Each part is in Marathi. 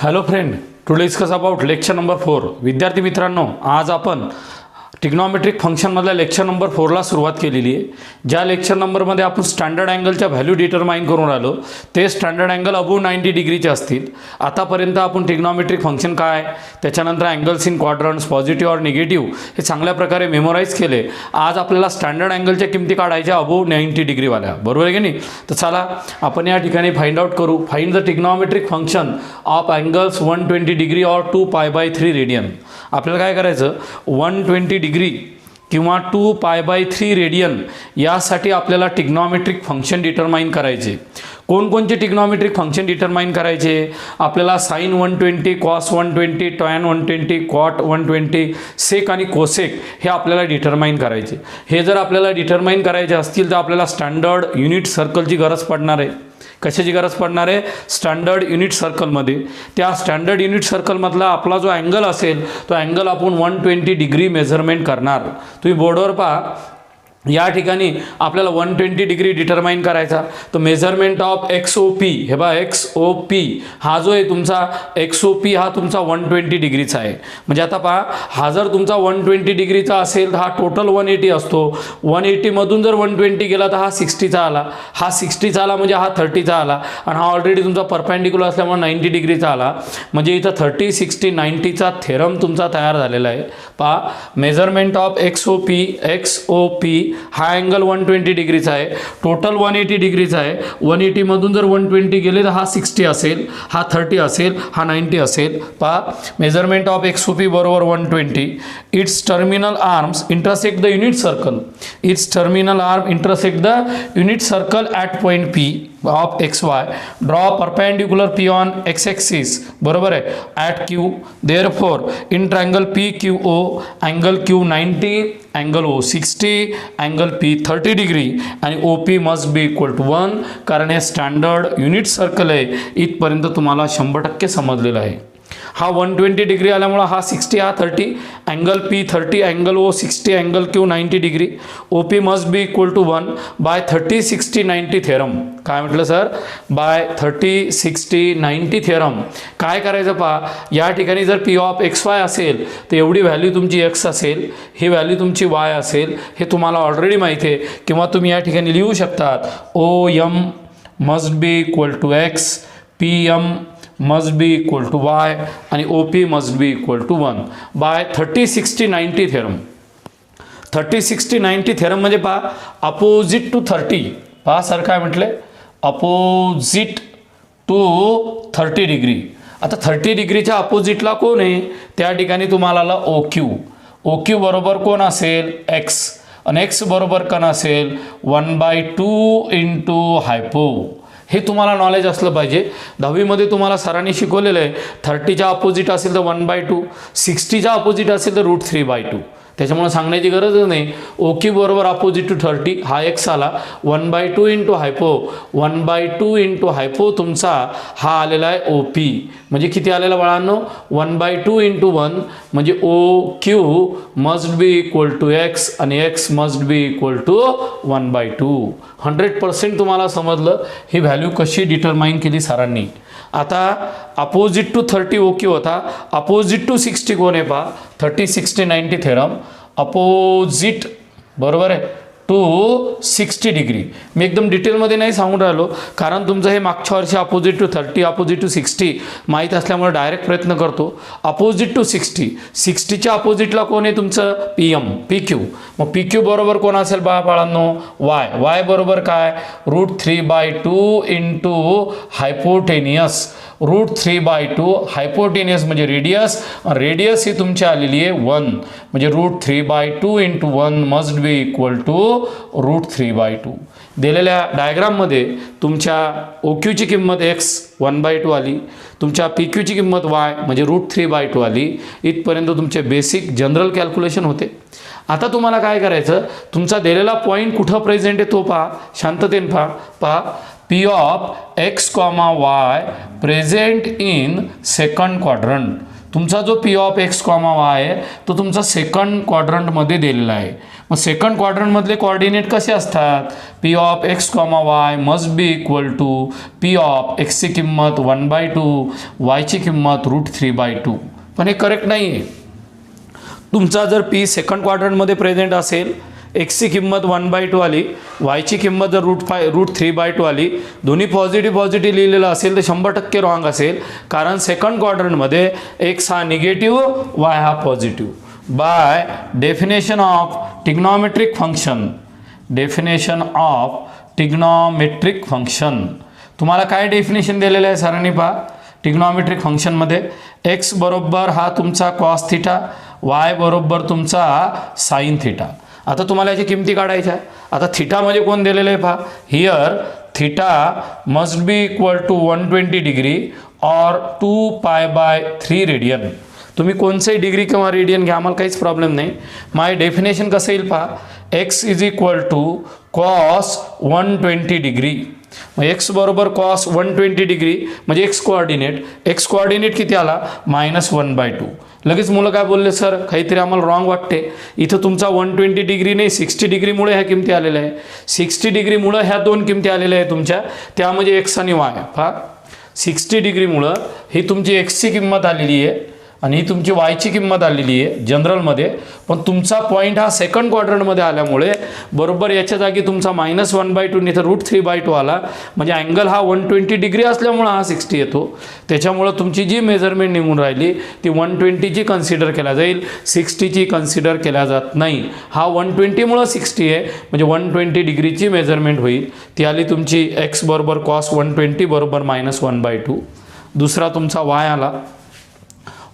Hello friend, today discuss about lecture number 4. विद्यार्थी मित्रांनो, आज आपण ट्रिग्नॉमेट्रिक फंक्शनमधल्या लेक्चर नंबर 4ला सुरुवात केलेली आहे. ज्या लेक्चर नंबरमध्ये आपण स्टँडर्ड अँगलच्या व्हॅल्यू डिटरमाइन करून राहिलो ते स्टँडर्ड अँगल अबोव 90 डिग्रीचे असतील. आतापर्यंत आपण ट्रिग्नॉमेट्रिक फंक्शन काय, त्याच्यानंतर अँगल्स इन क्वाड्रंट्स, पॉझिटिव्ह और निगेटिव्ह हे चांगल्या प्रकारे मेमोराईज केले. आज आपल्याला स्टँडर्ड अँगलच्या किमती काढायच्या अबोव 90 डिग्रीवाल्या, बरोबर आहे की नाही? तर चला आपण या ठिकाणी फाइंड आउट करू. Find the trigonometric function of angles 120 degree और 2π/3 रेडियन. आपल्याला काय करायचं, 120 डिग्री किंवा 2π/3 रेडियन यासाठी आपल्याला ट्रिग्नॉमेट्रिक फंक्शन डिटरमाइन करायचे. कोणकोणते ट्रिग्नॉमेट्रिक फंक्शन डिटरमाइन करायचे? आपल्याला साइन 120, कॉस 120, टॅन 120, कॉट 120, सेक आणि कोसेक हे आपल्याला डिटरमाइन करायचे. हे जर आपल्याला डिटरमाइन करायचे असतील तर आपल्याला स्टँडर्ड युनिट सर्कलची गरज पडणार आहे. कशाची गरज पडणार आहे? स्टँडर्ड युनिट सर्कलमध्ये. त्या स्टँडर्ड युनिट सर्कलमधला आपला जो अँगल असेल तो अँगल आपण 120 डिग्री मेजरमेंट करणार. तुम्ही बोर्डवर पहा, या ठिकाणी आपल्याला 120 डिग्री डिटरमाइन करायचा. तो मेजरमेंट ऑफ XOP, हे बघा XOP हा जो आहे तुमचा XOP हा तुमचा 120 डिग्रीचा आहे. म्हणजे आता पहा, हा जर तुमचा 120 डिग्रीचा असेल तर हा टोटल 180 असतो. 180 मधून जर 120 गेला तर हा 60चा आला, हा 60चा आला म्हणजे हा 30चा आला, आणि हा ऑलरेडी तुमचा परपेंडिक्युलर असल्यामुळे 90 डिग्रीचा आला. म्हणजे इथं 30, 60, 90चा थेरम तुमचा तयार झालेला आहे. पहा, मेजरमेंट ऑफ XOP हा अँगल 120 डिग्रीचा आहे, टोटल 180 डिग्रीचा आहे. 180 मधून जर 120 गेले तर हा 60 असेल, हा 30 असेल, हा 90 असेल. पहा, मेजरमेंट ऑफ XOP बरोबर 120. It's terminal arms intersect the unit circle. It's terminal arm intersect the unit circle at point P of XY. Draw perpendicular P on X axis, बरोबर आहे, at Q. Therefore in triangle PQO angle Q 90, angle O 60, angle P 30 degree आणि OP must be equal to 1. कारण हे स्टँडर्ड युनिट सर्कल आहे. इथपर्यंत तुम्हाला 100% समजलेलं आहे. हा 120 डिग्री आल्यामुळे हा 60, हा 30, angle P 30, angle O 60, angle Q 90 degree. OP must be equal to 1 by 30, 60, 90 theorem. काय म्हटलं सर? Bye 30, 60, 90 theorem. काय करायचं पहा, या ठिकाणी जर P ऑफ XY असेल तर एवढी व्हॅल्यू तुमची X असेल, ही व्हॅल्यू तुमची Y असेल. हे तुम्हाला ऑलरेडी माहिती आहे. किंवा तुम्ही या ठिकाणी लिहू शकतात OM must be equal to X, PM must be equal to Y आणि OP must be equal to 1 by 30, 60, 90 theorem. 30, 60, 90 theorem म्हणजे पहा, अपोजिट टू 30. पहा सर काय म्हटले? Opposite to 30 degree. आता 30 डिग्रीच्या अपोजिटला कोण आहे? त्या ठिकाणी तुम्हाला आला OQ. OQ बरोबर कोण असेल? X. आणि X बरोबर कोण असेल? 1/2 इंटू हायपो. हे तुम्हाला नॉलेज असलं पाहिजे. 10वीमध्ये तुम्हाला सरांनी शिकवलेलं आहे. 30च्या अपोजिट असेल तर 1/2, 60च्या अपोजिट असेल तर √3/2. त्याच्यामुळे सांगण्याची गरजच नाही. OQ बरोबर अपोजिट टू 30 हा X आला, 1/2 इंटू हायपो. 1/2 इंटू हायपो तुमचा हा आलेला आहे OP. म्हणजे किती आलेला बाळांनो? 1/2 इंटू 1 म्हणजे OQ must be equal to X आणि X must be equal to 1/2. 100% तुम्हाला समजलं ही व्हॅल्यू कशी डिटरमाइन केली सरांनी. आता अपोजिट टू 30 OQ होता, अपोजिट टू 60 कोण आहे पहा? 30, 60, 90 थेरम. अपोजिट बरोबर आहे टू 60 डिग्री. मी एकदम डिटेलमध्ये नाही सांगून राहिलो, कारण तुमचं हे मागच्या वर्षी अपोजिट टू 30, अपोजिट टू 60 माहीत असल्यामुळे डायरेक्ट प्रयत्न करतो. अपोजिट टू 60, 60च्या अपोजिटला कोण आहे तुमचं? PM, PQ. मग PQ बरोबर कोण असेल बाळांनो? Y. Y बरोबर काय? √3/2 इंटू हायपोटेनियस. √3/2 हायपोटेनियस म्हणजे रेडियस. रेडियस ही तुमची आलेली आहे 1. म्हणजे √3/2 into 1 must be equal to √3/2. दिलेल्या डायग्राममध्ये तुमच्या OQची किंमत X 1/2 आली, तुमच्या PQची किंमत Y म्हणजे √3/2 आली. इथपर्यंत तुमचे बेसिक जनरल कॅल्क्युलेशन होते. आता तुम्हाला काय करायचं, तुमचा दिलेला पॉईंट कुठं प्रेझेंट आहे तो पहा, शांततेने पहा. P of X, Y present in second quadrant. तुमचा जो P of X comma Y आहे तो तुमचा सेकंड क्वाड्रंटमध्ये दिलेला आहे. मग सेकंड क्वाड्रंटमधले कोऑर्डिनेट कसे असतात? P of X comma Y must be equal to P of एक्सची किंमत 1/2 वायची किंमत √3/2. पण हे करेक्ट नाही आहे. तुमचा जर पी सेकंड क्वाड्रंटमध्ये प्रेझेंट असेल, एक्सची किंमत 1/2 आली, वायची किंमत जर √3/2 आली, दोन्ही पॉझिटिव्ह लिहिलेलं असेल तर 100% रॉंग असेल. कारण सेकंड क्वाड्रंटमध्ये एक्स हा निगेटिव्ह, वाय हा positive. Bye definition of trigonometric function तुम्हाला काय डेफिनेशन दिलेलं आहे सरांनी पहा. ट्रिग्नॉमेट्रिक फंक्शनमध्ये एक्स बरोबर हा तुमचा कॉस थिटा, वाय बरोबर तुमचा साइन थिटा. आता तुम्हाला याची किमती काढायच्या. आता थिटा म्हणजे कोण दिलेलं आहे पहा. Here theta must be equal to 120 degree और 2π/3 रेडियन. तुम्ही कोणतेही डिग्री किंवा रेडियन घ्या, आम्हाला काहीच प्रॉब्लेम नाही. माय डेफिनेशन कसं येईल पहा. X is equal to cos 120 degree. मग एक्स बरोबर कॉस 120 डिग्री म्हणजे एक्स कोऑर्डिनेट किती आला? -1/2. लगेच मुलं काय बोलले, सर काहीतरी आम्हाला रॉंग वाटते. इथं तुमचा 120 डिग्री नाही 60 डिग्रीमुळे ह्या किमती आलेल्या आहे. 60 डिग्रीमुळं ह्या दोन किमती आलेल्या आहे तुमच्या, त्या म्हणजे एक्स आणि वाय. पहा 60 डिग्रीमुळं ही तुमची एक्सची किंमत आलेली आहे आणि ही तुमची वायची किंमत आलेली आहे जनरलमध्ये. पण तुमचा पॉईंट हा सेकंड क्वाड्रंटमध्ये आल्यामुळे बरोबर याच्या जागी तुमचा -1/2 नाही तर √3/2 आला. म्हणजे अँगल हा 120 डिग्री असल्यामुळं हा 60 येतो. त्याच्यामुळं तुमची जी मेजरमेंट निघून राहिली ती 120ची कन्सिडर केल्या जाईल, 60ची कन्सिडर केल्या जात नाही. हा 120मुळं 60 आहे म्हणजे 120 डिग्रीची मेजरमेंट होईल. ती आली तुमची एक्स बरोबर कॉस 120 बरोबर -1/2. दुसरा तुमचा वाय आला,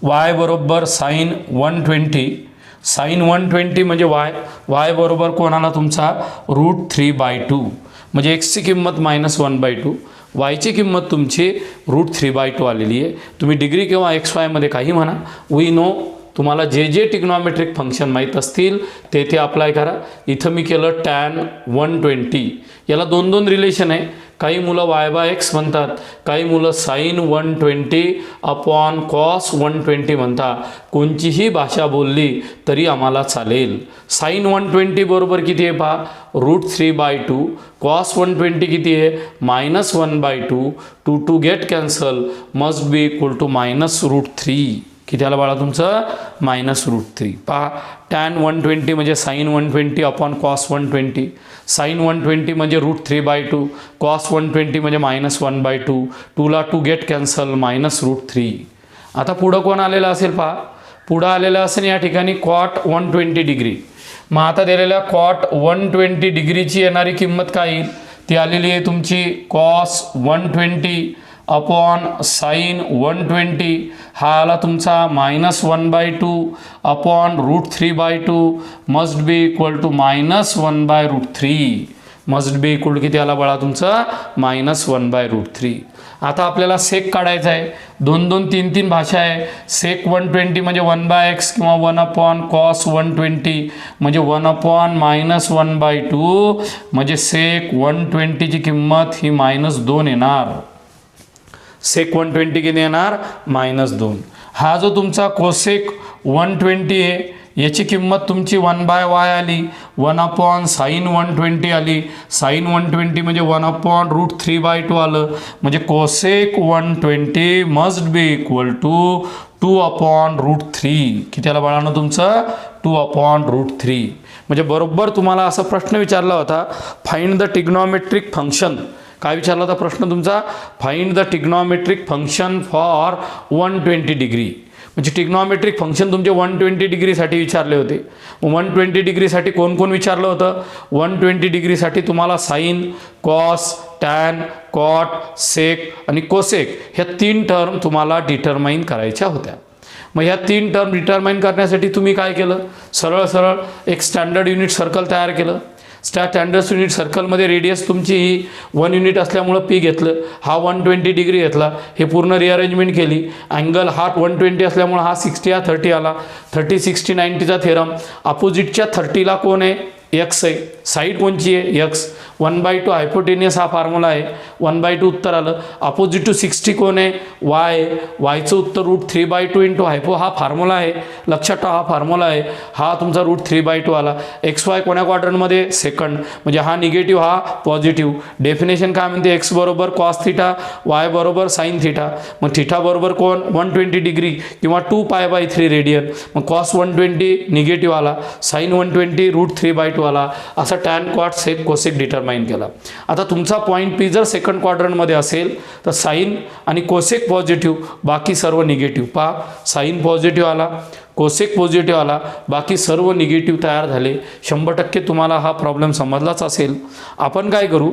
वाय बरोबर साइन 120 म्हणजे वाय बरोबर कोणाला तुमचा √3/2 म्हणजे एक्सची किंमत -1/2, वायची किंमत तुमची √3/2 आलेली आहे. तुम्ही डिग्री किंवा एक्स वायमध्ये काही म्हणा, वी नो. तुम्हाला जे ट्रिग्नॉमेट्रिक फंक्शन माहीत असतील ते अप्लाय करा. इथं मी केलं tan 120. याला 2 रिलेशन आहे. काही मुलं y/x म्हणतात, काही मुलं sin 120/cos 120 म्हणतात. कोणतीही भाषा बोलली तरी आम्हाला चालेल. sin 120 बरोबर किती आहे पहा, √3/2. cos 120 किती आहे, -1/2. Two get cancel must be equal to -√3. किती आलं बाळा तुमचं, -√3. पहा tan 120 म्हणजे sin 120/cos 120, sin 120 म्हणजे √3/2, cos 120 म्हणजे -1/2. 2ला 2 गेट कॅन्सल -√3. आता पुढं कोण आलेलं असेल पहा, पुढं आलेलं असेल या ठिकाणी cot 120 डिग्री. मग आता दिलेल्या cot 120 डिग्रीची येणारी किंमत काय येईल, ती आलेली आहे तुमची cos 120/sin 120. हा आला तुमचा -1/2/√3/2 must be equal to -1/√3. Must be equal किती आला बाळा तुमचा, -1/√3. आता आपल्याला सेक काढायचा आहे. 2 3 भाषा आहे. सेक 120 म्हणजे 1/x किंवा 1/cos 120 म्हणजे 1/-1/2 म्हणजे सेक 120ची किंमत ही -2 येणार. सेक 120 किती येणार, -2. हा जो तुमचा कोसेक 120 आहे याची किंमत तुमची 1/y आली, 1/sin 120 आली. sin 120 म्हणजे 1/√3/2 आलं. म्हणजे cosec 120 must be equal to 2/√3. किती आलं बाळांनो तुमचं, 2/√3. म्हणजे बरोबर तुम्हाला असा प्रश्न विचारला होता, फाइंड द ट्रिग्नॉमेट्रिक फंक्शन. काय विचारला होता प्रश्न तुमचा, find the trigonometric function for 120 degree. म्हणजे ट्रिग्नॉमेट्रिक फंक्शन तुमचे 120 डिग्रीसाठी विचारले होते. 120 डिग्रीसाठी कोण विचारलं होतं, 120 डिग्रीसाठी तुम्हाला साइन, कॉस, टॅन, कॉट, सेक आणि कोसेक ह्या 3 टर्म तुम्हाला डिटरमाइन करायच्या होत्या. मग ह्या 3 टर्म डिटरमाइन करण्यासाठी तुम्ही काय केलं, सरळ एक स्टँडर्ड युनिट सर्कल तयार केलं. स्टँडर्ड युनिट सर्कलमध्ये रेडियस तुमची ही 1 युनिट असल्यामुळं पी घेतलं, हा 120 डिग्री घेतला. हे पूर्ण रिअरेंजमेंट केली. अँगल हा 120 असल्यामुळं हा 60 हा 30 आला. 30 60 90चा थेरम. अपोजिटच्या 30ला कोण आहे, एक्स आहे. साईड कोणची आहे, एक्स. 1/2 हायपोटेनियस हा फॉर्म्युला आहे, 1/2 उत्तर आलं. अपोजिट टू 60 कोण आहे? वाय. वायचं उत्तर √3/2 इंटू हायपो हा फॉर्म्युला आहे, लक्षात ठेवा हा फॉर्म्युला आहे. हा तुमचा √3/2 आला. XY कोण्या क्वाड्रंटमध्ये? सेकंड. म्हणजे हा निगेटिव्ह हा पॉझिटिव्ह. डेफिनेशन काय म्हणते? x बरोबर कॉस थिटा, y बरोबर साइन थिटा. मग थिटा बरोबर कोण? 120 डिग्री किंवा 2π/3 रेडियन. मग कॉस 120 निगेटिव्ह आला, साइन 120 √3/2 आला. असा tan cot sec cosec determine केला. आता तुमचा पॉईंट पी जर सेकंड क्वाड्रंटमध्ये असेल तर साइन आणि कोसेक पॉझिटिव्ह, बाकी सर्व निगेटिव्ह. पहा, साइन पॉझिटिव्ह आला, कोसेक पॉझिटिव्ह आला, बाकी सर्व निगेटिव्ह तयार झाले. 100% तुम्हाला हा प्रॉब्लेम समजलाच असेल. आपण काय करू,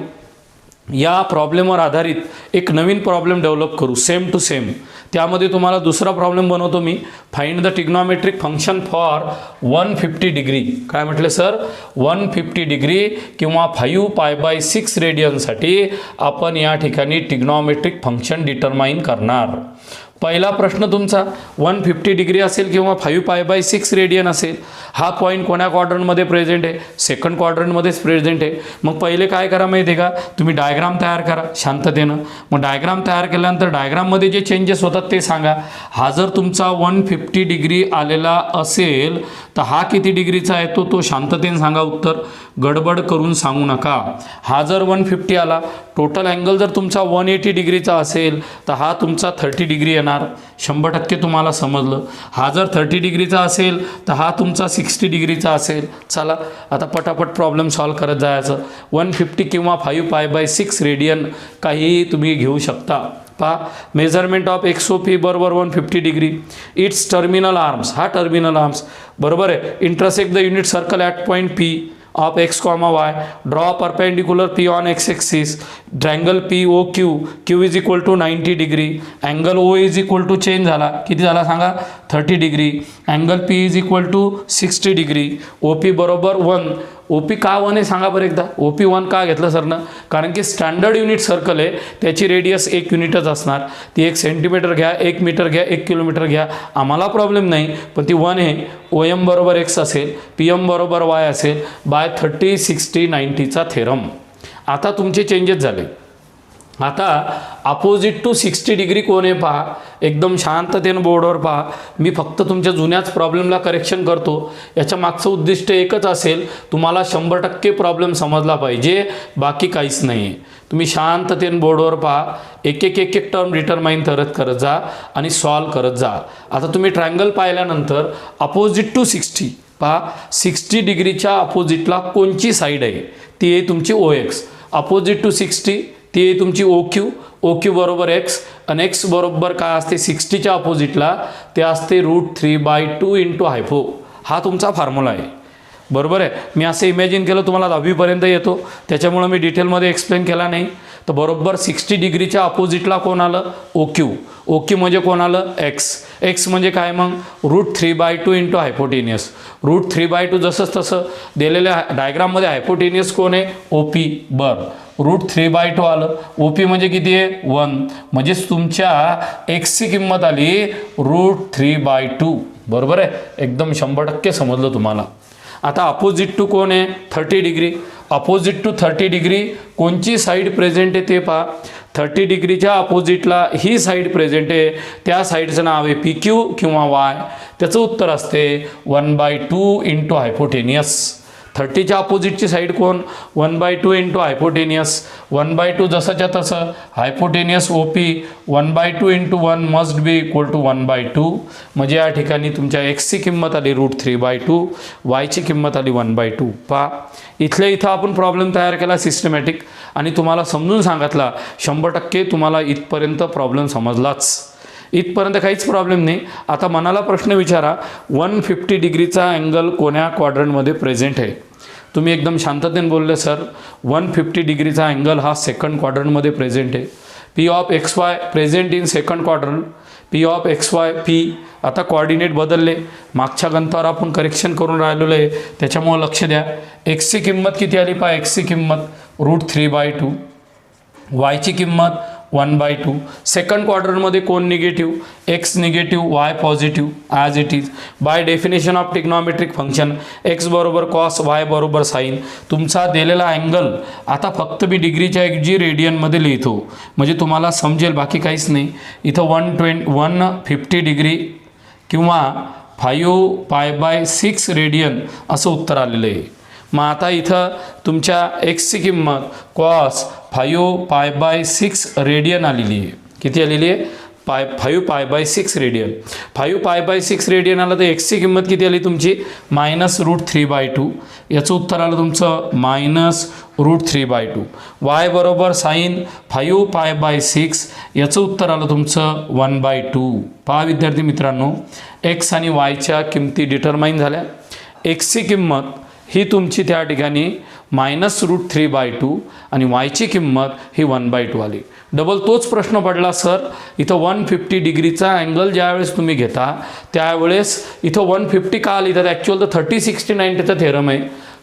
या प्रॉब्लेमवर आधारित एक नवीन प्रॉब्लेम डेव्हलप करू, सेम टू सेम. त्यामध्ये तुम्हाला दुसरा प्रॉब्लेम बनवतो मी. Find the trigonometric function for 150 degree. काय म्हटले सर? 150 डिग्री किंवा 5π/6 रेडियनसाठी आपण या ठिकाणी ट्रिग्नॉमेट्रिक फंक्शन डिटरमाइन करणार. पहिला प्रश्न तुमचा 150 डिग्री असेल किंवा 5π/6 रेडियन असेल. हा पॉईंट कोण्या क्वाड्रंटमध्ये प्रेझेंट आहे? सेकंड क्वाड्रंटमध्येच प्रेझेंट आहे. मग पहिले काय करा माहिती आहे का? तुम्ही डायग्राम तयार करा शांततेनं. मग डायग्राम तयार केल्यानंतर डायग्राममध्ये जे चेंजेस होतात ते सांगा. हा जर तुमचा 150 डिग्री आलेला असेल तर हा किती डिग्रीचा आहे तो शांततेने सांगा उत्तर, गडबड करून सांगू नका. हा जर 150 आला, टोटल अँगल जर तुमचा 180 डिग्रीचा असेल तर हा तुमचा 30 डिग्री येणार. 100% तुम्हाला समजलं. हा जर 30 डिग्रीचा असेल तर हा तुमचा 60 डिग्रीचा असेल. चला आता पटापट प्रॉब्लेम सॉल्व करत जायचं. 150 किंवा 5π/6 रेडियन काहीही तुम्ही घेऊ शकता. पहा, मेजरमेंट ऑफ XOP बरोबर 150 डिग्री. इट्स टर्मिनल आर्म्स, हा टर्मिनल आर्म्स बरोबर आहे. Intersect the unit circle at point P of x, y. Draw perpendicular P on x axis. Triangle POQ. Q is equal to 90 degree. Angle O is equal to change झाला, किती झाला सांगा? 30 degree. Angle P is equal to 60 degree. OP बरोबर 1. OP का 1 आहे सांगा बरं एकदा. OP 1 का घेतलं सरनं? कारण की स्टँडर्ड युनिट सर्कल आहे, त्याची रेडियस 1 युनिटच असणार. ती 1 सेंटीमीटर घ्या, 1 मीटर घ्या, 1 किलोमीटर घ्या, आम्हाला प्रॉब्लेम नाही. पण ती 1 आहे. OM बरोबर x असेल, PM बरोबर y असेल, बाय 30, 60, 90चा थेरम. आता तुमचे चेंजेस झाले. आता अपोजिट टू 60 डिग्री कोण आहे पहा. एकदम शांततेनं बोर्डवर पहा. मी फक्त तुमच्या जुन्याच प्रॉब्लेमला करेक्शन करतो. याच्या मागचं उद्दिष्ट एकच असेल, तुम्हाला 100% प्रॉब्लेम समजला पाहिजे, बाकी काहीच नाही आहे. तुम्ही शांततेनं बोर्डवर पहा. एक एक टर्म डिटरमाइन करत जा आणि सॉल्व करत जा. आता तुम्ही ट्रायंगल पाहिल्यानंतर अपोजिट टू 60 पहा. 60 डिग्रीच्या अपोजिटला कोणची साईड आहे? ती आहे तुमची OX. अपोजिट टू 60 ती आहे तुमची OQ. OQ बरोबर x आणि x बरोबर काय असते? 60च्या अपोजिटला ते असते √3/2 इंटू हायपो. हा तुमचा फॉर्म्युला आहे, बरोबर आहे. मी असं इमॅजिन केलं, तुम्हाला 10वीपर्यंत येतो, त्याच्यामुळं मी डिटेलमध्ये एक्सप्लेन केला नाही. तर बरोबर 60 डिग्रीच्या अपोजिटला कोण आलं? OQ. OQ म्हणजे कोण आलं? x. x म्हणजे काय मग? √3/2 इंटू हायपोटेनियस. √3/2 जसंच तसं दिलेल्या डायग्राममध्ये हायपोटेनियस कोण आहे? OP. बरं, √3/2 आलं. OP म्हणजे किती आहे? 1. म्हणजेच तुमच्या एक्सची किंमत आली √3/2. बरोबर आहे, एकदम 100% समजलं तुम्हाला. आता अपोजिट टू कोण आहे? 30 डिग्री. अपोजिट टू 30 डिग्री कोणची साईड प्रेझेंट आहे ते पहा. 30 डिग्रीच्या अपोजिटला ही साईड प्रेझेंट आहे, त्या साईडचं नाव आहे PQ किंवा Y. त्याचं उत्तर असते 1/2 इंटू हायपोटेनियस. 30च्या अपोजिटची साईड कोण? 1/2 इंटू हायपोटेनियस. 1/2 जसंच्या तसं hypotenuse OP 1/2 into 1 must be equal to 1/2. म्हणजे या ठिकाणी तुमच्या एक्सची किंमत आली √3/2, वायची किंमत आली 1/2. पहा, इथल्या इथं आपण प्रॉब्लेम तयार केला सिस्टमॅटिक आणि तुम्हाला समजून सांगितला. 100% तुम्हाला इथपर्यंत प्रॉब्लेम समजलाच. इथपर्यंत काहीच प्रॉब्लेम नाही. आता मनाला प्रश्न विचारा, 150 डिग्रीचा अँगल कोण्या क्वाड्रंटमध्ये प्रेझेंट आहे? तुम्ही एकदम शांततेने बोलले सर 150 डिग्रीचा अँगल हा सेकंड क्वाड्रंटमध्ये प्रेझेंट आहे. P of XY present in second quadrant. P of XY P. आता कोऑर्डिनेट बदलले, मागच्या गंतावर आपण करेक्शन करून राहिलेलो आहे, त्याच्यामुळे लक्ष द्या. एक्सची किंमत किती आली पहा. एक्सची किंमत √3/2, वायची किंमत 1/2. सेकंड क्वाड्रंटमध्ये कोण negative, x negative, Y positive, as it is. Bye definition of trigonometric function x बरोबर कॉस, वाय बरोबर साईन. तुमचा दिलेला अँगल आता फक्त मी डिग्रीच्या ऐवजी रेडियनमध्ये लिहितो म्हणजे तुम्हाला समजेल, बाकी काहीच नाही. इथं 150 डिग्री किंवा 5π/6 रेडियन असं उत्तर आलेलं आहे. मग आता इथं तुमच्या एक्सची किंमत कॉस 5π/6 रेडियन आलेली आहे. किती आलेली आहे? 5π/6 रेडियन. 5π/6 रेडियन आलं तर एक्सची किंमत किती आली तुमची? -√3/2. याचं उत्तर आलं तुमचं -√3/2. वाय बरोबर साईन 5π/6. याचं उत्तर आलं तुमचं 1/2. पहा विद्यार्थी मित्रांनो, एक्स आणि वायच्या किमती डिटरमाइन झाल्या. एक्सची किंमत ही तुमची त्या ठिकाणी -√3/2 आणि वायची किंमत ही 1/2 आली. डबल तोच प्रश्न पडला सर, इथं 150 डिग्रीचा अँगल ज्यावेळेस तुम्ही घेता त्यावेळेस इथं 150 का लिहितात? ॲक्च्युअल तर 30-60-90चा थेरम आहे,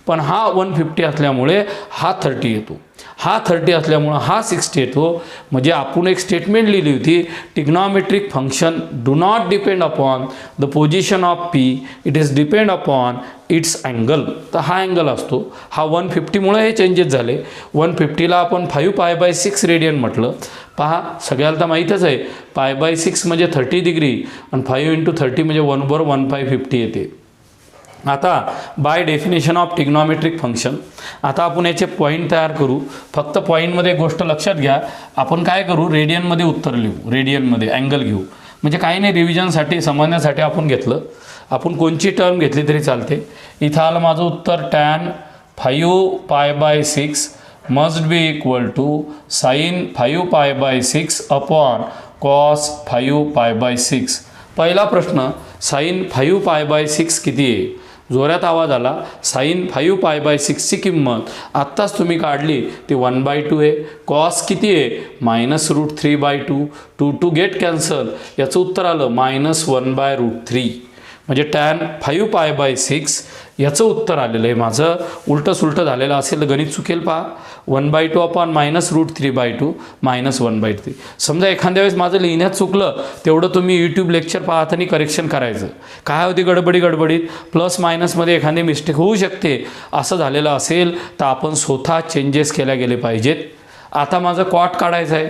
पण हा 150 असल्यामुळे हा 30 येतो, हा 30 असल्यामुळं हा 60 येतो. म्हणजे आपण एक स्टेटमेंट लिहिली होती, trigonometric function do not depend upon the position of P, it is depend upon its angle. तर हा अँगल असतो, हा 150मुळे हे चेंजेस झाले. 150ला आपण 5π/6 रेडियन म्हटलं. पहा सगळ्याला तर माहीतच आहे, π/6 म्हणजे 30 डिग्री आणि 5 × 30 म्हणजे 1/1/50 येते. आता bye definition of trigonometric function आता आपण याचे पॉईंट तयार करू. फक्त पॉईंटमध्ये एक गोष्ट लक्षात घ्या, आपण काय करू, रेडियनमध्ये उत्तर लिहू, रेडियनमध्ये अँगल घेऊ. म्हणजे काही नाही, रिव्हिजनसाठी समजण्यासाठी आपण घेतलं. आपण कोणची टर्म घेतली तरी चालते. इथं आलं माझं उत्तर tan 5π/6 must be equal to sine 5π/6 upon cos 5π/6. पहिला प्रश्न, साईन 5π/6 किती आहे? जोरात आवाज आला. साईन 5π/6ची किंमत आत्ताच तुम्ही काढली, ती 1/2 आहे. कॉस किती आहे? -√3/2. 2 गेट कॅन्सल. याचं उत्तर आलं -1/√3. म्हणजे tan 5π/6 याचं उत्तर आलेलं आहे माझं. उलटं सुलटं झालेलं असेल तर गणित चुकेल. पहा 1/2 अपॉन -√3/2 -1/3. समजा एखाद्या वेळेस माझं लिहिण्यात चुकलं, तेवढं तुम्ही यूट्यूब लेक्चर पाहताना करेक्शन करायचं. काय होती गडबडीत प्लस मायनसमध्ये एखादी मिस्टेक होऊ शकते. असं झालेलं असेल तर आपण स्वतः चेंजेस केल्या गेले पाहिजेत. आता माझं कॉट काढायचं आहे.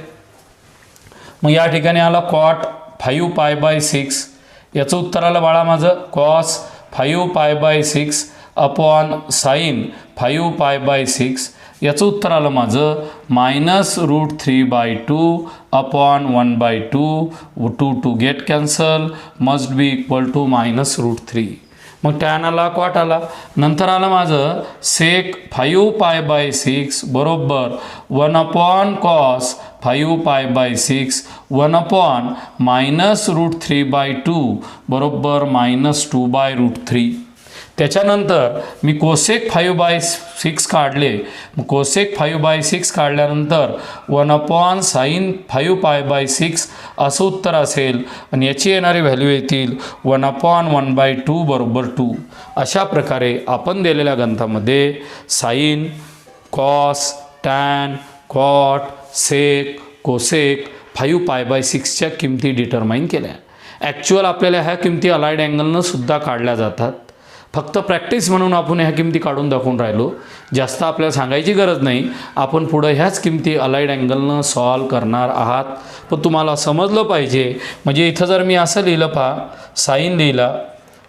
मग या ठिकाणी आला कॉट 5π/6. याचं उत्तर आलं बाळा माझं कॉस 5π/6 अपॉन साईन 5π/6. याचं उत्तर आलं माझं -√3/2 upon 1/2. 2 get cancel, must be equal to -√3. मग टॅन आला, कॉट आला. नंतर आलं माझं सेक 5π/6 बरोबर 1 अपॉन कॉस 5π/6 1 अपॉन -√3/2 बरोबर -2/√3. त्याच्यानंतर मी कोसेक 5/6 काढले. मग कोसेक 5/6 काढल्यानंतर 1 अपॉन साईन 5π/6 असं उत्तर असेल आणि याची येणारी व्हॅल्यू येतील 1 अपॉन 1/2 बरोबर 2. अशा प्रकारे आपण दिलेल्या ग्रंथामध्ये sine, cos, tan, cot, sec, cosec 5π/6च्या किमती डिटरमाइन केल्या. ॲक्च्युअल आपल्याला ह्या किमती अलाइड अँगलनं सुद्धा काढल्या जातात. फक्त प्रॅक्टिस म्हणून आपण ह्या किमती काढून दाखवून राहिलो. जास्त आपल्याला सांगायची गरज नाही. आपण पुढं ह्याच किमती अलाइड अँगलनं सॉल्व करणार आहात. पण तुम्हाला समजलं पाहिजे. म्हणजे इथं जर मी असं लिहिलं, पहा साईन लिहिला,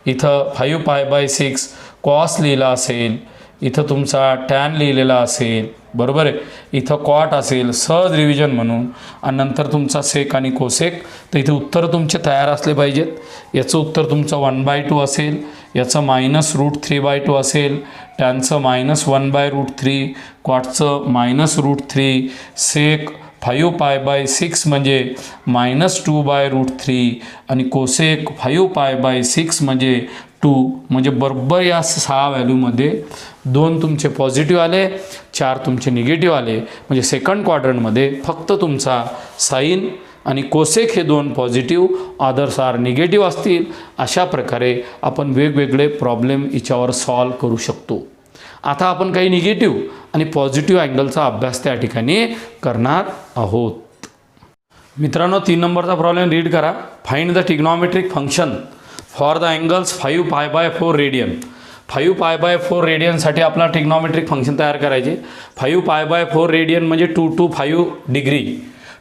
इथं 5π/6 कॉस लिहिला असेल, इथं तुमचा टॅन लिहिलेला असेल, बरोबर आहे, इथं कॉट असेल सहज रिव्हिजन म्हणून, आणि नंतर तुमचा सेक आणि कोसेक. तर इथे उत्तर तुमचे तयार असले पाहिजेत. याचं उत्तर तुमचं 1/2 असेल, याचं -√3/2 असेल, टॅनचं -1/√3, कॉटचं -√3, सेक 5π/6 म्हणजे -2/√3 आणि कोसेक 5π/6 म्हणजे 2. म्हणजे बरोबर या 6 व्हॅल्यूमध्ये 2 तुमचे पॉझिटिव्ह आले, 4 तुमचे निगेटिव्ह आले. म्हणजे सेकंड क्वाड्रंटमध्ये फक्त तुमचा साईन आणि कोसेक हे 2 पॉझिटिव्ह, अदर्स आर निगेटिव्ह असतील. अशा प्रकारे आपण वेगवेगळे प्रॉब्लेम याच्यावर सॉल्व करू शकतो. आता आपण काही निगेटिव्ह आणि पॉझिटिव्ह अँगलचा अभ्यास त्या ठिकाणी करणार आहोत. मित्रांनो 3 नंबरचा प्रॉब्लेम रीड करा. Find the trigonometric function for the angles 5π/4 radian. 5π/4 रेडियनसाठी आपल्याला ट्रिग्नॉमेट्रिक फंक्शन तयार करायचे. 5π/4 रेडियन म्हणजे 2 to 5 डिग्री.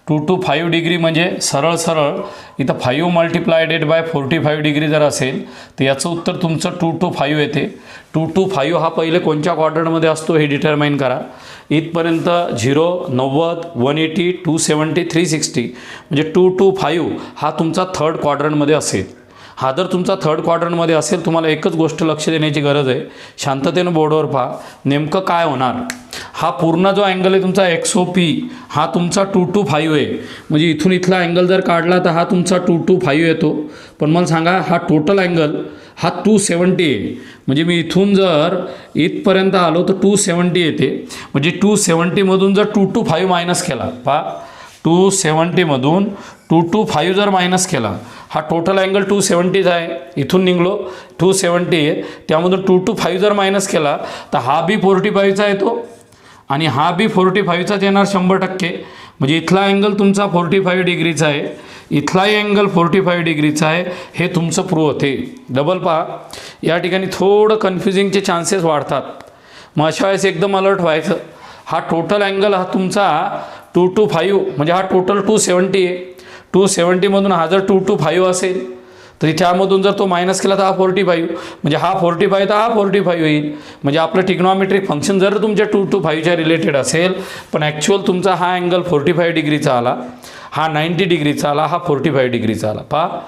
2 to 5 डिग्री म्हणजे सरळ सरळ इथं 5 मल्टिप्लायडेड बाय 45 डिग्री जर असेल तर याचं उत्तर तुमचं 2 to 5 येते. 2 to 5 हा पहिले कोणत्या क्वाड्रंटमध्ये असतो हे डिटरमाइन करा. इथपर्यंत 0, 90, 180, 270, 360 म्हणजे 2 to 5 हा तुमचा थर्ड क्वाड्रंटमध्ये असेल. हा जर तुमचा थर्ड क्वाड्रंटमध्ये असेल तुम्हाला एकच गोष्ट लक्ष देण्याची गरज आहे. शांततेनं बोर्डवर पहा नेमकं काय होणार. हा पूर्ण जो अँगल आहे तुमचा XOP हा तुमचा 2 to 5 आहे. म्हणजे इथून इथला अँगल जर काढला तर हा तुमचा 2 to 5 येतो. पण मला सांगा हा टोटल अँगल हा 270 आहे. म्हणजे मी इथून जर इथपर्यंत आलो तर 270 येते. म्हणजे 270मधून जर 2 to 5 मायनस केला पहा 270मधून 2 to 5 जर मायनस केला हा टोटल अँगल 270 आहे. इथून निघलो 270 आहे त्यामधून 2 to 5 जर मायनस केला तर हा बी 45चा येतो आणि हा बी 45चाच येणार 100%. म्हणजे इथला अँगल तुमचा 45 डिग्रीचा आहे. इथलाही अँगल 45 डिग्रीचा आहे. हे तुमचं प्रूव्ह होते. डबल पहा या ठिकाणी थोडं कन्फ्युजिंगचे चान्सेस वाढतात. मग अशा वेळेस एकदम अलर्ट व्हायचं. हा टोटल अँगल हा तुमचा 2 to 5 म्हणजे हा टोटल 270 आहे. 270मधून हा जर 2 to 5 असेल तर त्यामधून जर तो मायनस केला तर हा 45 म्हणजे हा 45 तर हा 45 होईल. म्हणजे आपलं ट्रिग्नॉमेट्रिक फंक्शन जर तुमच्या 2 to 5च्या रिलेटेड असेल पण ॲक्च्युअल तुमचा हा अँगल 45 डिग्रीचा आला, हा 90 डिग्रीचा आला, हा 45 डिग्रीचा आला. पहा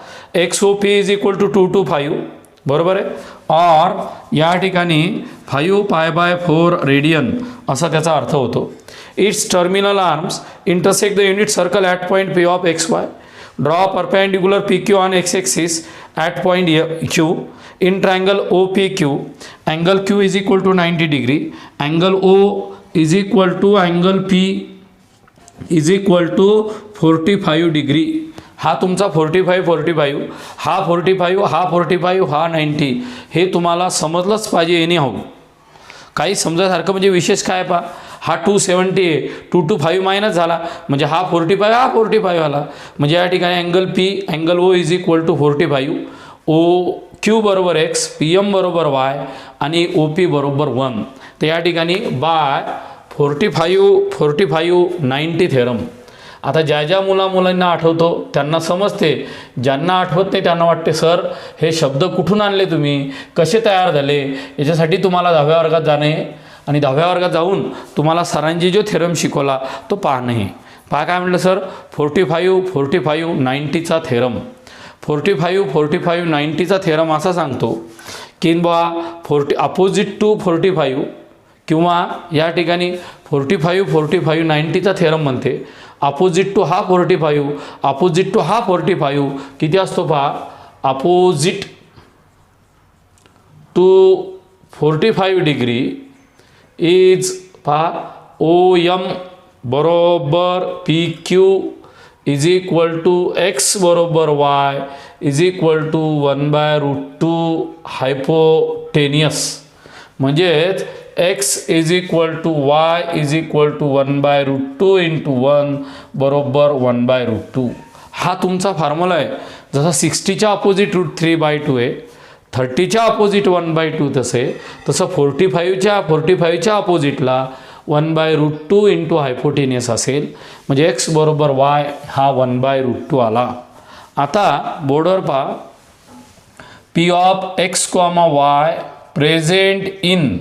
XOP is equal to 2 to 5 बरोबर आहे. और या ठिकाणी 5π/4 रेडियन असा त्याचा अर्थ होतो. It's terminal arms intersect the unit circle at point P of XY. Draw perpendicular PQ on x-axis at point Q in triangle OPQ. Angle Q is equal to 90 degree. Angle O is equal to angle P is equal to 45 degree. हा तुमचा 45, हा 45, हा 45, हा 90. हे तुम्हाला समजलंच पाहिजे एनी हाऊ. काही समजायसारखं म्हणजे विशेष काय पहा हा 270 आहे 2 to 5 मायनस झाला म्हणजे हा 45 हा 45 आला. म्हणजे या ठिकाणी angle P angle O is equal to 45. OQ बरोबर X, PM बरोबर Y आणि OP बरोबर 1. तर या ठिकाणी बाय 45 90 थेरम. आता ज्या ज्या मुलांना आठवतो त्यांना समजते. ज्यांना आठवत नाही त्यांना वाटते सर हे शब्द कुठून आणले तुम्ही, कसे तयार झाले. याच्यासाठी तुम्हाला 10व्या वर्गात जाणे आणि 10व्या वर्गात जाऊन तुम्हाला सरांजी जो थेरम शिकवला तो पाहणं आहे. पहा काय म्हटलं सर 45 90चा थेरम. 45 90चा थेरम असा सांगतो की बा अपोजिट टू 45 किंवा या ठिकाणी 45 90चा थेरम म्हणते. अपोजिट टू हा 45 अपोजिट टू हा 45 किती असतो पहा अपोजिट टू 45 डिग्री इज पहा OM बरोबर PQ is equal to X बरोबर Y is equal to 1/√2 hypotenuse. म्हणजेच X is equal to Y is equal to 1/√2 into 1 बरोबर 1/√2. हा तुमचा फॉर्म्युला आहे. जसा 60च्या अपोजिट √3/2 आहे, 30च्या अपोजिट 1/2 तसं 45च्या अपोजिटला 1/√2 इंटू हायपोटेनियस असेल. म्हणजे X बरोबर Y हा 1/√2 आला. आता बोर्डवर पहा P of X, Y present in.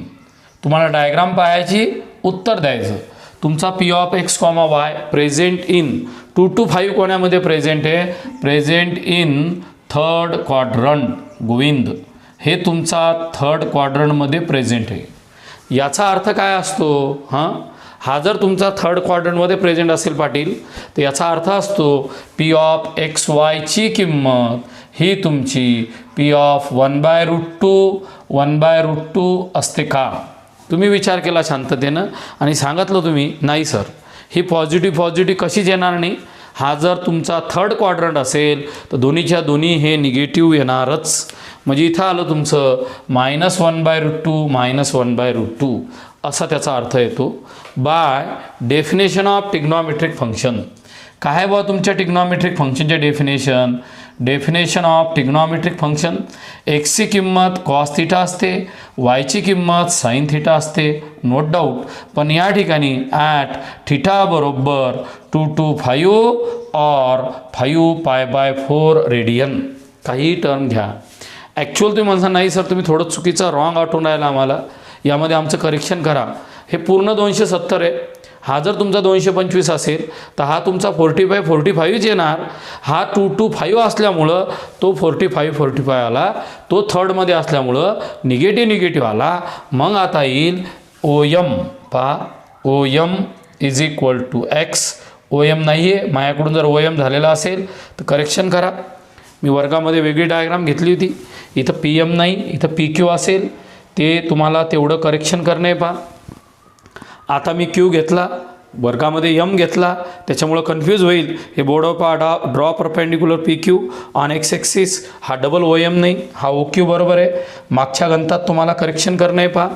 तुम्हाला डायग्राम पाहायची उत्तर द्यायचं. तुमचा P of X, Y present in 2 to 5 कोणामध्ये प्रेझेंट आहे, present in third quadrant. Govind हे तुमचा थर्ड क्वाड्रंटमध्ये प्रेझेंट आहे. याचा अर्थ काय असतो हा जर तुमचा थर्ड क्वाड्रंटमध्ये प्रेझेंट असेल पाटील तर याचा अर्थ असतो P of X, Y ची किंमत ही तुमची P of 1/√2 असते का. तुम्ही विचार केला शांततेनं आणि सांगितलं तुम्ही नाही सर ही पॉझिटिव्ह कशीच येणार नाही. हा जर तुमचा थर्ड क्वाड्रंट असेल तर दोन्हीच्या दोन्ही हे निगेटिव्ह येणारच. म्हणजे इथं आलं तुमचं -1/√2 असा त्याचा अर्थ येतो. Bye definition of trigonometric function. काय आहे बा तुमच्या ट्रिग्नॉमेट्रिक फंक्शनचे डेफिनेशन ऑफ ट्रिग्नॉमेट्रिक फंक्शन. एक्सची किंमत कॉस थिटा असते, वायची किंमत साइन थिटा असते, नो डाऊट. पण या ठिकाणी ॲट थिटा बरोबर 2 to 5 और 5π/4 रेडियन काही टर्म घ्या. ॲक्च्युअल तुम्ही म्हणता नाही सर तुम्ही थोडं चुकीचं रॉंग आठवून राहिला आम्हाला, यामध्ये आमचं करेक्शन करा. हे पूर्ण 270 आहे. हा जर तुमचा 225 असेल तर हा तुमचा 45 येणार. हा 2 to 5 असल्यामुळं तो 45 आला, तो थर्डमध्ये असल्यामुळं निगेटिव्ह आला. मग आता येईल OM. पहा OM is equal to X. OM नाही आहे माझ्याकडून, जर OM झालेला असेल तर करेक्शन करा. मी वर्गामध्ये वेगळी डायग्राम घेतली होती. इथं PM नाही, इथं PQ असेल, ते तुम्हाला तेवढं करेक्शन करणे. पहा आता मी Q घेतला, वर्गामध्ये M घेतला, त्याच्यामुळं कन्फ्यूज होईल. हे बोर्डवर draw perpendicular PQ on x axis. हा डबल OM नाही, हा OQ बरोबर आहे. मागच्या गणितात तुम्हाला करेक्शन करणे. पहा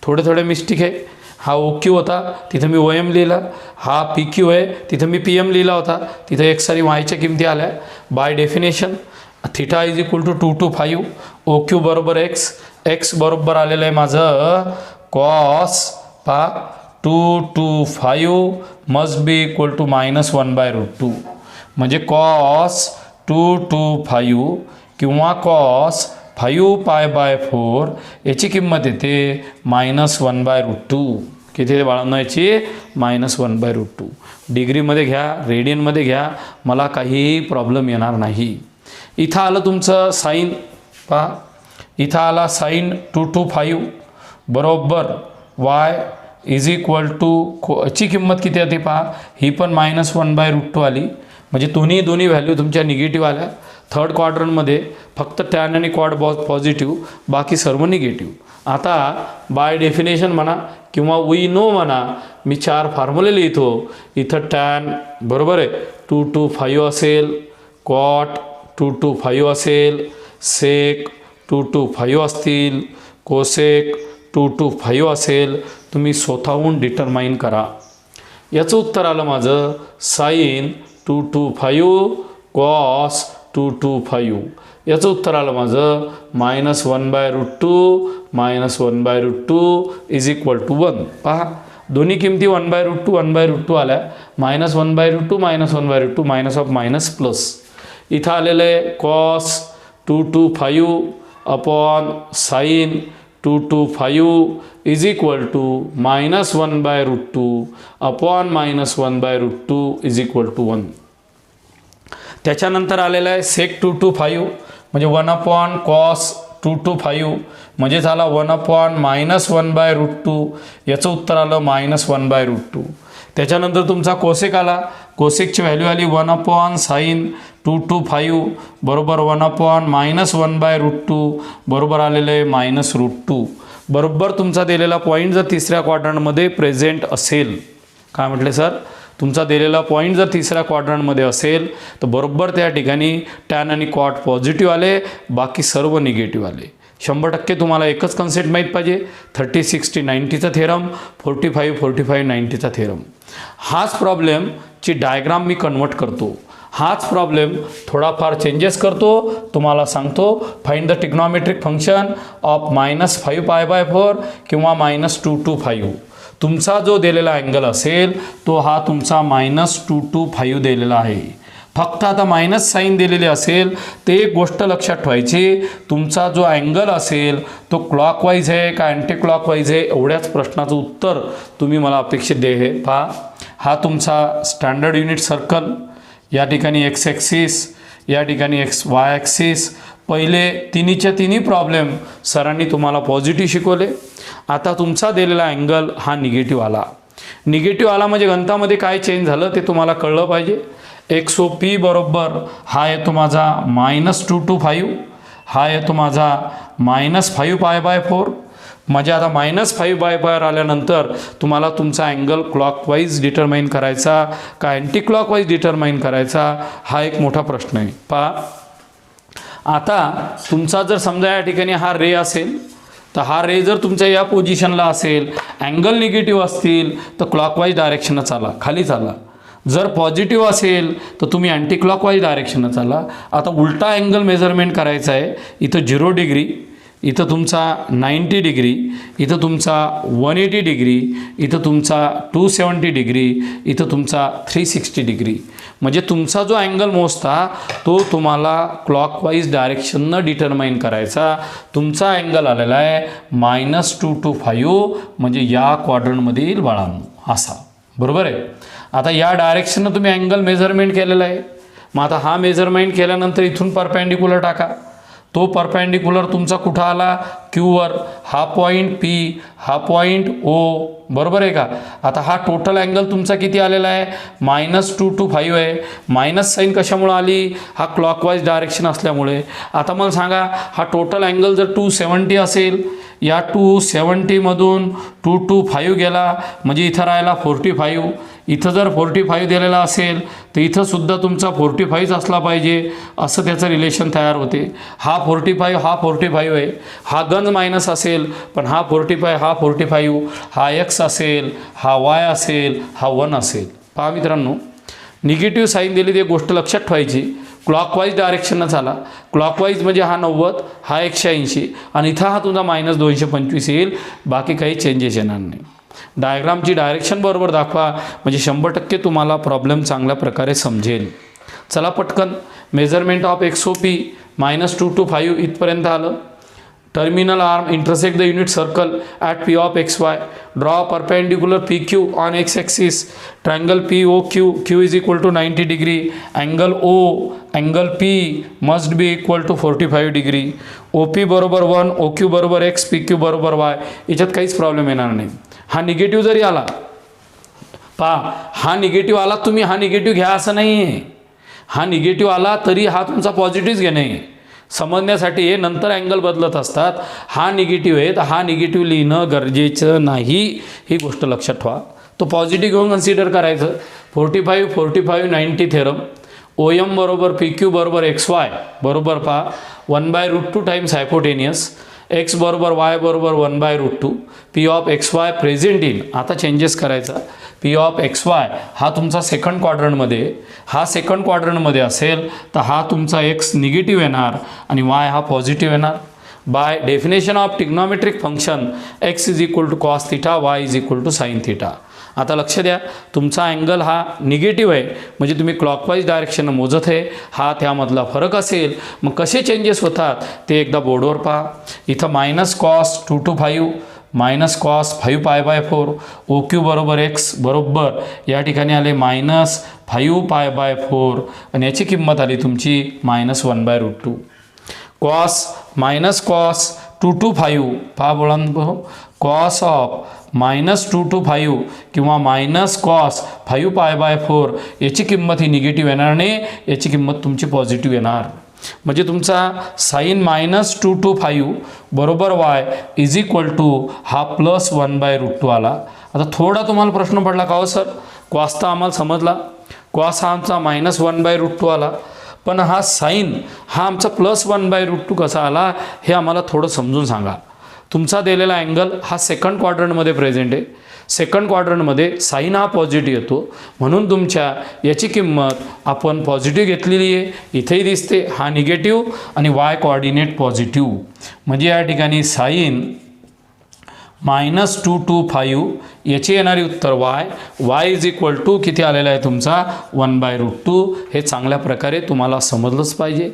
थोडे मिस्टेक आहे. हा OQ होता, तिथं मी OM लिहिला. हा PQ आहे, तिथं मी PM लिहिला होता. तिथं एक सारी वायच्या किमती आल्या. By definition theta is equal to 2 to 5, OQ बरोबर एक्स बरोबर आलेलं आहे माझं कॉस. पहा 2 to 5 must be equal to -1/√2. म्हणजे कॉस 2 to 5 किंवा कॉस 5π/4 याची किंमत येते -1/√2. किती बाळांनो याची -1/√2. डिग्रीमध्ये घ्या, रेडियनमध्ये घ्या, मला काहीही प्रॉब्लेम येणार नाही. इथं आलं तुमचं साईन. पहा इथं आला साईन 2 to 5 बरोबर वाय इज इक्वल टू ची किंमत किती येते. पहा ही पण -1/√2 आली. म्हणजे दोन्ही व्हॅल्यू तुमच्या निगेटिव्ह आल्या. थर्ड क्वाड्रंटमध्ये फक्त टॅन आणि क्वाड पॉझिटिव्ह, बाकी सर्व निगेटिव्ह. आता बाय डेफिनेशन म्हणा किंवा वी नो म्हणा, मी 4 फॉर्म्युले लिहितो. इथं टॅन बरोबर आहे 2 to 5 असेल, कॉट 2 to 5 असेल, सेक 2 to 5 असतील, कोसेक 2 to 5 असेल. तुम्ही स्वतःहून डिटरमाइन करा. याचं उत्तर आलं माझं साईन 2 to 5 कॉस 2 to 5. याचं उत्तर आलं माझं -1/√2 इज इक्वल टू 1. पहा दोन्ही किमती 1/√2 आल्या. -1/√2 मायनस ऑफ मायनस प्लस. इथं आलेलं आहे cos 2 to 5 upon sine 2 to 5 is equal to -1/√2 upon -1/√2 is equal to 1. त्याच्यानंतर आलेलं आहे सेक 2 to 5 म्हणजे 1 अपॉन कॉस 2 to 5 म्हणजे झाला 1 अपॉन -1/√2. याचं उत्तर आलं -1/√2. त्याच्यानंतर तुमचा कोसेक आला. कोसेकची व्हॅल्यू आली 1 अपॉन साईन 2 to 5 बरोबर 1 अपॉन -1/√2 बरोबर आलेलं आहे -√2. बरोबर तुमचा दिलेला पॉईंट जर तिसऱ्या क्वाड्रंटमध्ये प्रेझेंट असेल, काय म्हटले सर, तुमचा दिलेला पॉईंट जर तिसऱ्या क्वाड्रंटमध्ये असेल तर बरोबर त्या ठिकाणी टॅन आणि कॉट पॉझिटिव्ह आले, बाकी सर्व निगेटिव्ह आले. 100% तुम्हाला एकच कन्सेप्ट माहीत पाहिजे, 30, 60, 90चा थेरम, 45, 45, 90चा थेरम. हाच प्रॉब्लेमची डायग्राम मी कन्वर्ट करतो. हाच प्रॉब्लेम थोडाफार चेंजेस करतो. तुम्हाला सांगतो find the trigonometric function of -5π/4 किंवा -2 to 5. तुमचा जो दिलेला अँगल असेल तो हा तुमचा -2 to 5 दिलेला आहे. फक्त आता मायनस साईन दिलेली असेल तर एक गोष्ट लक्षात ठेवायची, तुमचा जो अँगल असेल तो क्लॉकवाईज आहे का अँटी क्लॉकवाईज आहे, एवढ्याच प्रश्नाचं उत्तर तुम्ही मला अपेक्षित दे. हे पहा हा तुमचा स्टँडर्ड युनिट सर्कल, या ठिकाणी एक्स ॲक्सिस, या ठिकाणी वाय ॲक्सिस. पहिले तिन्ही प्रॉब्लेम सरांनी तुम्हाला पॉझिटिव्ह शिकवले. आता तुमचा दिलेला अँगल हा निगेटिव्ह आला म्हणजे गणितामध्ये काय चेंज झालं ते तुम्हाला कळलं पाहिजे. एक्स ओ पी बरोबर हा येतो माझा -2 to 5, हा येतो माझा -5π/4. म्हणजे आता -5π/4 आल्यानंतर तुम्हाला तुमचा अँगल क्लॉकवाईज डिटरमाइन करायचा का अँटी क्लॉकवाईज डिटरमाइन करायचा, हा एक मोठा प्रश्न आहे. पहा आता तुमचा जर समजा या ठिकाणी हा रे असेल तर हा रे जर तुमच्या या पोझिशनला असेल, अँगल निगेटिव्ह असतील तर क्लॉकवाईज डायरेक्शनच चाला, खाली चाला. जर पॉझिटिव्ह असेल तर तुम्ही अँटी क्लॉकवाईज डायरेक्शननं चाला. आता उलटा अँगल मेजरमेंट करायचा आहे. इथं 0 डिग्री, इथं तुमचा 90 डिग्री, इथं तुमचा 180 डिग्री, इथं तुमचा 270 डिग्री, इथं तुमचा 360 डिग्री. म्हणजे तुमचा जो अँगल मोजता तो तुम्हाला क्लॉकवाईज डायरेक्शननं डिटरमाइन करायचा. तुमचा अँगल आलेला आहे -225, म्हणजे या क्वाड्रंटमध्ये येईल बाळांनो असा. बरोबर आहे. आता या डायरेक्शननं तुम्ही अँगल मेजरमेंट केलेला आहे. मग आता हा मेजरमेंट केल्यानंतर इथून परपेंडिक्युलर टाका. तो परपेंडिक्युलर तुमचा कुठं आला? क्यूवर. हा पॉईंट पी, हा पॉईंट ओ. बरोबर आहे का? आता हा टोटल अँगल तुमचा किती आलेला आहे? -225 आहे. मायनस साईन कशामुळे आली? हा क्लॉकवाईज डायरेक्शन असल्यामुळे. आता मला सांगा, हा टोटल अँगल जर 270 असेल, या 270मधून 225 गेला म्हणजे इथं राहिला 45. इथं जर 45 दिलेला असेल तर इथंसुद्धा तुमचा 45च असला पाहिजे, असं त्याचं रिलेशन तयार होते. हा 45, हा 45 आहे. हा गंज मायनस असेल, पण हा 45, हा 45, हा एक्स असेल, हा वाय असेल, हा 1 असेल. पहा मित्रांनो, निगेटिव्ह साईन दिली ती गोष्ट लक्षात ठेवायची. क्लॉकवाईज डायरेक्शननं चाला. क्लॉकवाईज म्हणजे हा 90, हा 180 आणि इथं हा तुमचा -225 येईल. बाकी काही चेंजेस येणार नाही. डायग्रामची डायरेक्शन बरोबर दाखवा, म्हणजे 100% तुम्हाला प्रॉब्लेम चांगल्या प्रकारे समजेल. चला पटकन, मेजरमेंट ऑफ XOP -225 इथपर्यंत आलं. Terminal arm intersect the unit circle at P of XY. Draw perpendicular PQ on X axis. ट्रायंगल POQ, Q is equal to 90 degree. Angle O, angle P must be equal to 45 degree. OP बरोबर 1, OQ बरोबर X, PQ बरोबर Y. याच्यात काहीच प्रॉब्लेम येणार नाही. हा निगेटिव्ह जरी आला, पहा हा निगेटिव्ह आला, तुम्ही हा निगेटिव्ह घ्या असं नाही आहे. हा निगेटिव्ह आला तरी हा तुमचा पॉझिटिव्हच घेणे समजण्यासाठी हे नंतर अँगल बदलत असतात. हा निगेटिव्ह आहे तर हा निगेटिव्ह लिहिणं गरजेचं नाही, ही गोष्ट लक्षात ठेवा. तो पॉझिटिव्ह घेऊन कन्सिडर करायचं. 45, 45, 90 थेरम. OM बरोबर PQ बरोबर XY बरोबर पहा 1/√2 टाइम्स हायपोटेनियस. X बरोबर Y बरोबर 1/√2. P of XY present in. आता चेंजेस करायचा. P of XY हा तुमचा सेकंड क्वाड्रंटमध्ये, हा सेकंड क्वाड्रंटमध्ये असेल तर हा तुमचा X निगेटिव्ह येणार आणि Y हा पॉझिटिव्ह येणार. By definition of trigonometric function X is equal to cos theta, Y is equal to sine theta. आता लक्ष द्या, तुमचा अँगल हा निगेटिव्ह आहे म्हणजे तुम्ही क्लॉकवाईज डायरेक्शन मोजत आहे, हा त्यामधला फरक असेल. मग कसे चेंजेस होतात ते एकदा बोर्डवर पहा. इथं -cos225 -cos 5π/4. OQ बरोबर X बरोबर या ठिकाणी आले -5π/4 आणि याची किंमत आली तुमची -1/√2. cos 225 पहा बोळांनो, cos ऑफ -225 किंवा -cos 5π/4 याची किंमत ही निगेटिव्ह येणार नाही, याची किंमत तुमची पॉझिटिव्ह येणार. म्हणजे तुमचा साइन -225 बरोबर Y इज इक्वल टू हा +1/√2 आला. आता थोडा तुम्हाला प्रश्न पडला का हो सर, कॉस तर आम्हाला समजला, कॉस हा आमचा -1/√2 आला, पण हा साइन हा आमचा +1/√2 कसा आला हे आम्हाला थोडं समजून सांगा. तुमचा दिलेला अँगल हा सेकंड क्वाड्रंटमध्ये प्रेझेंट आहे. सेकंड क्वाड्रंटमध्ये साइन हा पॉझिटिव्ह येतो म्हणून तुमच्या याची किंमत आपण पॉझिटिव्ह घेतलेली आहे. इथेही दिसते हा निगेटिव्ह आणि Y कोऑर्डिनेट पॉझिटिव्ह. म्हणजे या ठिकाणी साइन -225 याची येणारी उत्तर Y इज इक्वल टू किती आलेला आहे तुमचा 1/√2. हे चांगल्या प्रकारे तुम्हाला समजलंच पाहिजे.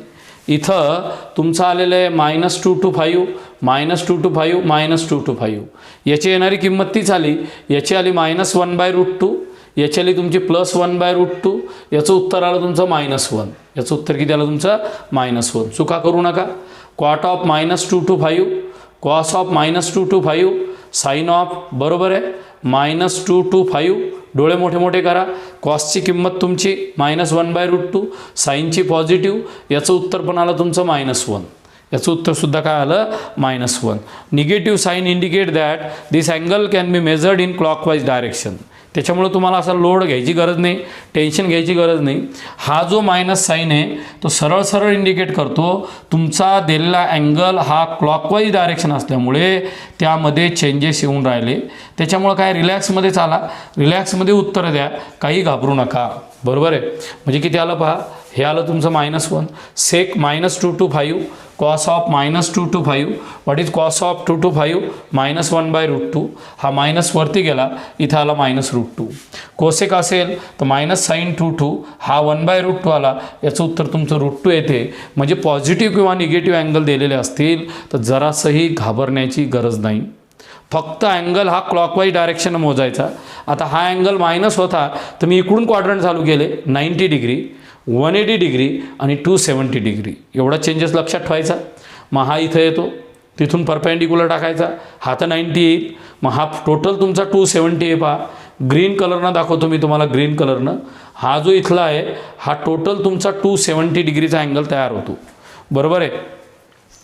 इथं तुमचं आलेलं आहे -225 -225 याची येणारी किंमत तीच आली. याची आली -1/√2, याची आली तुमची +1/√2. याचं उत्तर आलं तुमचं -1. याचं उत्तर किती आलं तुमचं -1. चुका करू नका. Cot of -225, cos of -225, sine of बरोबर आहे -225. डोळे मोठे मोठे करा. कॉसची किंमत तुमची -1/√2, साईनची पॉझिटिव्ह, याचं उत्तर पण आलं तुमचं -1. याचं उत्तरसुद्धा काय आलं -1. Negative sign indicate that this angle can be measured in clockwise direction. त्याच्यामुळे तुम्हाला असा लोड घ्यायची गरज नाही, टेन्शन घ्यायची गरज नाही. हा जो मायनस साईन आहे तो सरळ सरळ इंडिकेट करतो तुमचा दिलेला अँगल हा क्लॉकवाईज डायरेक्शन असल्यामुळे त्यामध्ये चेंजेस येऊन राहिले. त्याच्यामुळं काय, रिलॅक्समध्ये चाला, रिलॅक्समध्ये उत्तरं द्या, काही घाबरू नका. बरोबर आहे. म्हणजे किती आलं पहा, हे आलं तुमचं -1. सेक -225 cos of -225. What is cos of 225? -1/√2. हा मायनस वरती गेला, इथं आला -√2. कोसेक असेल तर -sin22, हा 1/√2 आला, याचं उत्तर तुमचं √2 येते. म्हणजे पॉझिटिव्ह किंवा निगेटिव्ह अँगल दिलेले असतील तर जरासंही घाबरण्याची गरज नाही. फक्त अँगल हा क्लॉकवाईज डायरेक्शन मोजायचा. आता हा अँगल मायनस होता तर मी इकडून क्वाड्रंट चालू केले, 90 डिग्री, 180 डिग्री आणि 270 डिग्री, एवढा चेंजेस लक्षात ठेवायचा. मग हा इथं येतो, तिथून परपेंडिक्युलर टाकायचा, हा तर 90 येईल. मग हा टोटल तुमचा 270 आहे. पहा ग्रीन कलरनं दाखवतो मी तुम्हाला, ग्रीन कलरनं. हा जो इथला आहे हा टोटल तुमचा 270 डिग्रीचा अँगल तयार होतो. बरोबर आहे.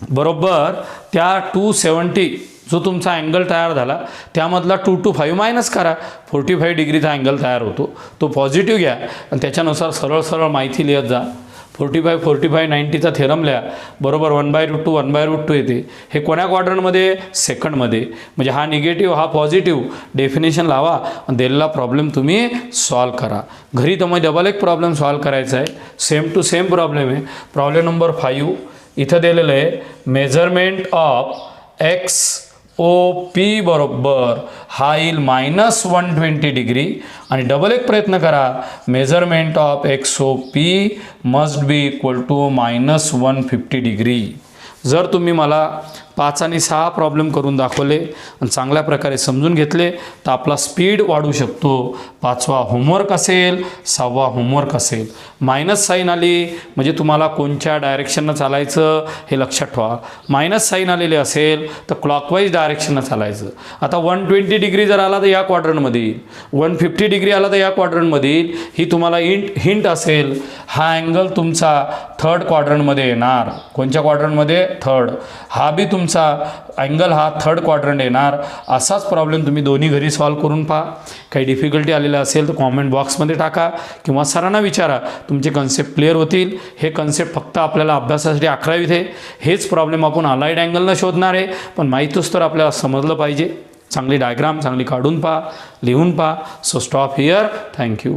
बरोबर त्या 270 जो तुमचा अँगल तयार झाला त्यामधला 225 मायनस करा, 45 डिग्रीचा अँगल तयार होतो. तो पॉझिटिव्ह घ्या आणि त्याच्यानुसार सरळ सरळ माहिती लिहित जा. 45, 45, 90चा थेरम लिहा. बरोबर 1/√2, 1/√2 येते. हे कोण्या क्वाड्रंटमध्ये? सेकंडमध्ये. म्हणजे हा निगेटिव्ह हा पॉझिटिव्ह डेफिनेशन लावा आणि दिलेला प्रॉब्लेम तुम्ही सॉल्व करा. घरी तर मग डबल एक प्रॉब्लेम सॉल्व करायचा आहे. सेम टू सेम प्रॉब्लेम आहे. प्रॉब्लेम नंबर 5 इथं दिलेलं आहे. मेजरमेंट ऑफ XOP बरोबर हा येईल -120 डिग्री आणि डबल एक प्रयत्न करा. Measurement of XOP must be equal to -150 degree. जर तुम्ही मला 5 आणि 6 प्रॉब्लेम करून दाखवले आणि चांगल्या प्रकारे समजून घेतले तर आपला स्पीड वाढू शकतो. 5वा होमवर्क असेल, 6वा होमवर्क असेल. मायनस साईन आली म्हणजे तुम्हाला कोणत्या डायरेक्शननं चालायचं हे लक्षात ठेवा. मायनस साईन आलेले असेल तर क्लॉकवाईज डायरेक्शननं चालायचं. आता 120 डिग्री जर आला तर या क्वाड्रंटमध्ये येईल, 150 डिग्री आला तर या क्वाड्रंटमध्ये येईल. ही तुम्हाला हिंट असेल. हा अँगल तुमचा थर्ड क्वाड्रंटमध्ये येणार. कोणत्या क्वाड्रंटमध्ये? थर्ड. हा बी तुमचा अँगल हा थर्ड क्वाड्रंट येणार. असाच प्रॉब्लेम तुम्ही दोन्ही घरी सॉल्व करून पहा. काही डिफिकल्टी आलेलं असेल तर कॉमेंट बॉक्समध्ये टाका किंवा सरांना विचारा. तुमचे कन्सेप्ट क्लिअर होतील. हे कन्सेप्ट फक्त आपल्याला अभ्यासासाठी 11वीत आहे. हेच प्रॉब्लेम आपण अलाइड अँगलनं शोधणार आहे, पण माहीतच तर आपल्याला समजलं पाहिजे. चांगली डायग्राम चांगली काढून पहा, लिहून पहा. So stop here. थँक्यू.